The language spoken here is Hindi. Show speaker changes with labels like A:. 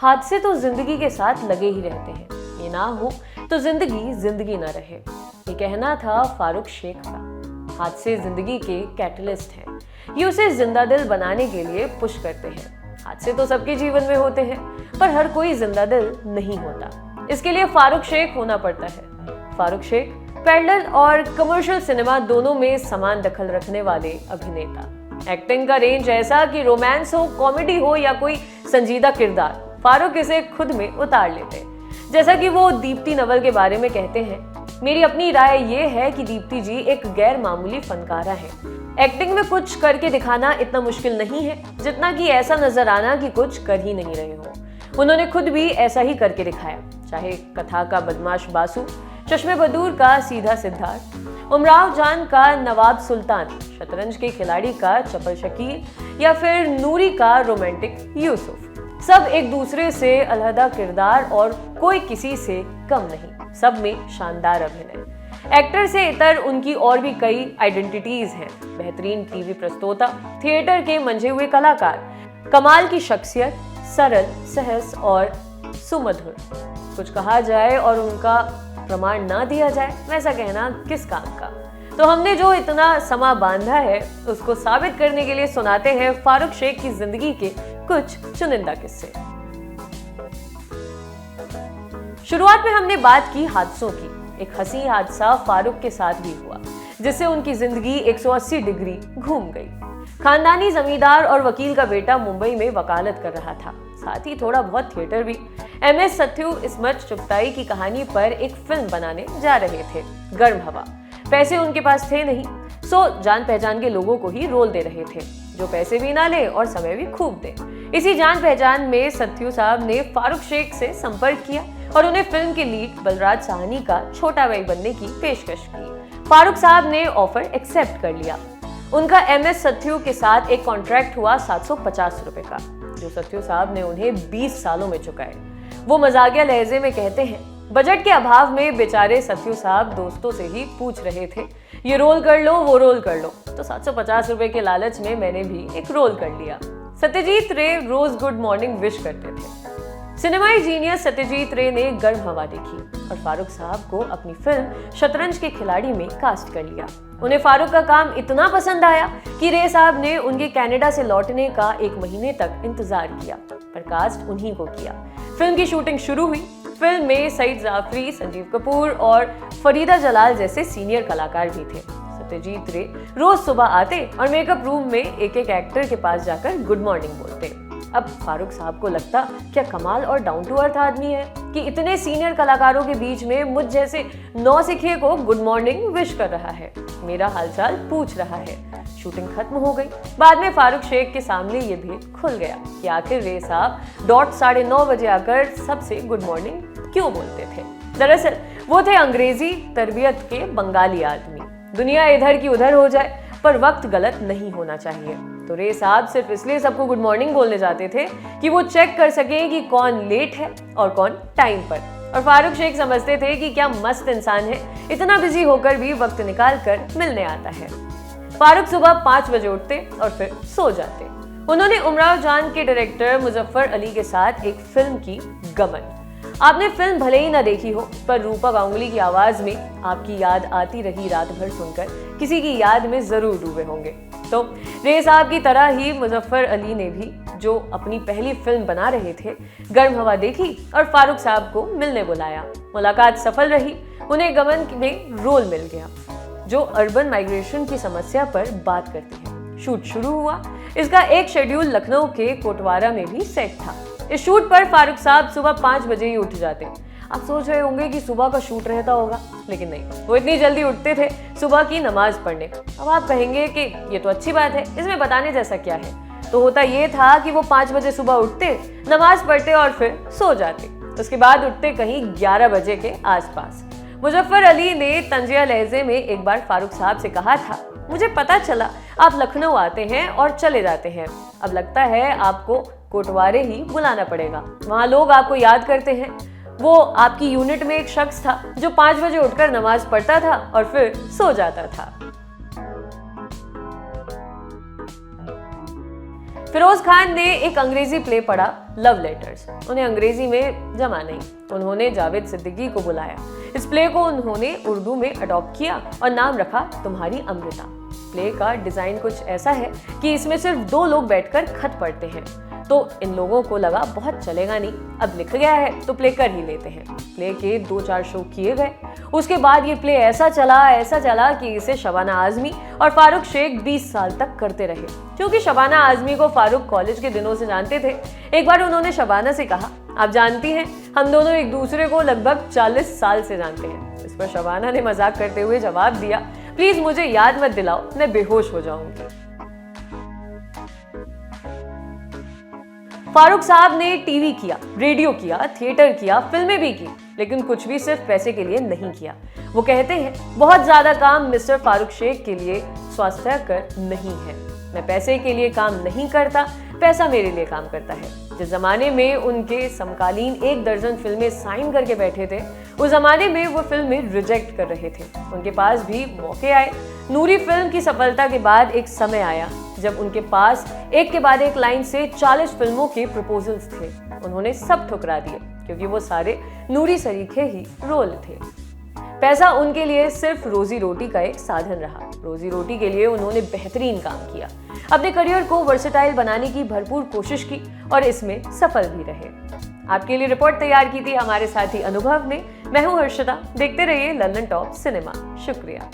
A: हादसे तो जिंदगी के साथ लगे ही रहते हैं, ये ना हो तो जिंदगी जिंदगी ना रहे। ये कहना था फारूक शेख का। हादसे जिंदगी के कैटलिस्ट हैं, ये उसे जिंदा दिल बनाने के लिए पुश करते हैं। हादसे तो सबके जीवन में होते हैं, पर हर कोई जिंदा दिल नहीं होता। इसके लिए फारूक शेख होना पड़ता है। फारूक शेख पैरेलल और कमर्शियल सिनेमा दोनों में समान दखल रखने वाले अभिनेता। एक्टिंग का रेंज ऐसा कि रोमांस हो, कॉमेडी हो या कोई संजीदा किरदार, फारूक इसे खुद में उतार लेते हैं। जैसा कि वो दीप्ति नवल के बारे में कहते हैं, मेरी अपनी राय ये है कि दीप्ति जी एक गैर मामूली फनकारा है। एक्टिंग में कुछ करके दिखाना इतना मुश्किल नहीं है जितना कि ऐसा नजर आना कि कुछ कर ही नहीं रहे हो। उन्होंने खुद भी ऐसा ही करके दिखाया, चाहे कथा का बदमाश बासु, चश्मे बदूर का सीधा सिद्धार्थ, उमराव जान का नवाब सुल्तान, शतरंज के खिलाड़ी का चपल शकील या फिर नूरी का रोमांटिक यूसुफ। सब एक दूसरे से अलहदा किरदार और कोई किसी से कम नहीं, सब में शानदार अभिनय। एक्टर से इतर उनकी और भी कई आइडेंटिटीज हैं। बेहतरीन टीवी प्रस्तोता, थिएटर के मंझे हुए कलाकार, कमाल की शख्सियत, सरल, सहज और सुमधुर। कुछ कहा जाए और उनका प्रमाण ना दिया जाए, वैसा कहना किस काम का। तो हमने जो इतना समा बांधा है उसको साबित करने के लिए सुनाते हैं फारूक शेख की जिंदगी के कुछ चुनिंदा किस्से। शुरुआत में हमने बात की हादसों की। एक हंसी हादसा फारूक के साथ भी हुआ, जिससे उनकी जिंदगी 180 डिग्री घूम गई। खानदानी जमींदार और वकील का बेटा मुंबई में वकालत कर रहा था, साथ ही थोड़ा बहुत थिएटर भी। MS सथ्यू इस्मत चुगताई की कहानी पर एक फिल्म बनाने जा रहे थे, गर्म हवा। पैसे उनके पास थे नहीं, सो जान पहचान के लोगों को ही रोल दे रहे थे, जो पैसे भी ना ले और समय भी खूब दे। इसी जान पहचान में सथ्यू साहब ने फारूक शेख से संपर्क किया और उन्हें फिल्म के लीड बलराज साहनी का छोटा भाई बनने की पेशकश की। फारूक साहब ने ऑफर एक्सेप्ट कर लिया। उनका MS सथ्यू के साथ एक कॉन्ट्रैक्ट हुआ 750 रुपए का, जो सथ्यू साहब ने उन्हें 20 सालों में चुकाए। वो मजाकिया लहजे में कहते हैं, बजट के अभाव में बेचारे सथ्यू साहब दोस्तों से ही पूछ रहे थे, ये रोल कर लो, वो रोल कर लो, तो 750 रुपए के लालच में मैंने भी एक रोल कर लिया। सत्यजीत रे रोज गुड मॉर्निंग विश करते थे। सिनेमाई जीनियस सत्यजीत रे ने गर्म हवा देखी और फारूक साहब को अपनी फिल्म शतरंज के खिलाड़ी में कास्ट कर लिया। उन्हें फारूक का काम इतना पसंद आया कि रे साहब ने उनके कनाडा से लौटने का 1 महीने तक इंतजार किया, पर कास्ट उन्हीं को किया। फिल्म की शूटिंग शुरू हुई। फिल्म में सईद जाफरी, संजीव कपूर और फरीदा जलाल जैसे सीनियर कलाकार भी थे। सत्यजीत रे रोज सुबह आते और मेकअप रूम में एक एक एक्टर के पास जाकर गुड मॉर्निंग बोलते। अब फारूक साहब को लगता, क्या कमाल और डाउन टू अर्थ आदमी है कि इतने सीनियर कलाकारों के बीच में मुझ जैसे नौसिखिए को गुड मॉर्निंग विश कर रहा है, मेरा हालचाल पूछ रहा है। शूटिंग खत्म हो गई। बाद में फारूक शेख के सामने ये भेद खुल गया कि आखिर रे साहब डॉट 9:30 बजे आकर सबसे गुड मॉर्निंग क्यों बोलते थे। दरअसल वो थे अंग्रेजी तरबियत के बंगाली आदमी। दुनिया इधर की उधर हो जाए, पर वक्त गलत नहीं होना चाहिए। तो रे साहब सिर्फ इसलिए सबको गुड मॉर्निंग बोलने जाते थे कि वो चेक कर सके कि कौन लेट है और कौन टाइम पर। और फारूक शेख समझते थे कि क्या मस्त इंसान है, इतना बिजी होकर भी वक्त निकाल कर मिलने आता है। फारूक सुबह 5 बजे उठते और फिर सो जाते। उन्होंने उमराव जान के डायरेक्टर मुजफ्फर अली के साथ एक फिल्म की, गमन। आपने फिल्म भले ही ना देखी हो, पर रूपा गांगुली की आवाज में आपकी याद आती रही रात भर सुनकर किसी की याद में जरूर डूबे होंगे। तो रे साहब की तरह ही मुजफ्फर अली ने भी, जो अपनी पहली फिल्म बना रहे थे, गर्म हवा देखी और फारूक साहब को मिलने बुलाया। मुलाकात सफल रही। उन्हें गमन में रोल मिल गया, जो अर्बन माइग्रेशन की समस्या पर बात करती है। शूट शुरू हुआ। इसका एक शेड्यूल लखनऊ के कोटवारा में भी सेट था। इस शूट पर फारूक साहब सुबह 5 बजे ही उठ जाते। आप सोच रहे होंगे कि सुबह का शूट रहता होगा, लेकिन नहीं, वो इतनी जल्दी उठते थे सुबह की नमाज पढ़ने। अब आप कहेंगे कि ये तो अच्छी बात है, इसमें बताने जैसा क्या है। तो होता ये था कि वो 5 बजे सुबह उठते, नमाज पढ़ते और फिर सो जाते। उसके बाद उठते कहीं 11 बजे के आसपास। मुजफ्फर अली ने तंजिया लहजे में एक बार फारूक साहब से कहा था, मुझे पता चला आप लखनऊ आते हैं और चले जाते हैं, अब लगता है आपको कोटवारे ही बुलाना पड़ेगा, वहाँ लोग आपको याद करते हैं। वो आपकी यूनिट में एक शख्स था जो 5 बजे उठकर नमाज पढ़ता था और फिर सो जाता था। फिरोज खान ने एक अंग्रेजी प्ले पढ़ा लव लेटर्स। उन्हें अंग्रेजी में जमा नहीं। उन्होंने जावेद सिद्दीकी को बुलाया। इस प्ले को उन्होंने उर्दू में अडॉप्ट किया और नाम रखा तुम्हारी अमृता। प्ले का डिजाइन कुछ ऐसा है कि इसमें सिर्फ 2 लोग बैठकर खत पढ़ते हैं, तो इन लोगों को लगा बहुत चलेगा नहीं, अब लिख गया है तो प्ले कर ही लेते हैं। प्ले के 2-4 शो किए गए। उसके बाद ये प्ले ऐसा चला कि इसे शबाना आजमी और फारूक शेख 20 साल तक करते रहे। क्योंकि शबाना आजमी को फारूक कॉलेज के दिनों से जानते थे, एक बार उन्होंने शबाना से कहा, आप जानती हैं हम दोनों एक दूसरे को लगभग 40 साल से जानते हैं। इस पर शबाना ने मजाक करते हुए जवाब दिया, प्लीज मुझे याद मत दिलाओ, मैं बेहोश हो जाऊंगी। फारूक साहब ने टीवी किया, रेडियो किया, थिएटर किया, फिल्में भी की, लेकिन कुछ भी सिर्फ पैसे के लिए नहीं किया। वो कहते हैं बहुत ज्यादा काम मिस्टर फारूक शेख के लिए स्वास्थ्यकर नहीं है। मैं पैसे के लिए काम नहीं करता, पैसा मेरे लिए काम करता है। जिस जमाने में उनके समकालीन 1 दर्जन फिल्में साइन करके बैठे थे, उस जमाने में वो फिल्में रिजेक्ट कर रहे थे। उनके पास भी मौके आए। नूरी फिल्म की सफलता के बाद एक समय आया जब उनके पास एक के बाद एक लाइन से 40 फिल्मों के प्रपोजल्स थे। उन्होंने सब ठुकरा दिए क्योंकि वो सारे नूरी सरीखे ही रोल थे। पैसा उनके लिए सिर्फ रोजी रोटी का एक साधन रहा। रोजी रोटी के लिए उन्होंने बेहतरीन काम किया, अपने करियर को वर्सेटाइल बनाने की भरपूर कोशिश की और इसमें सफल भी रहे। आपके लिए रिपोर्ट तैयार की थी हमारे साथी अनुभव ने। मैं हूं हर्षदा। देखते रहिए लंदन टॉप सिनेमा। शुक्रिया।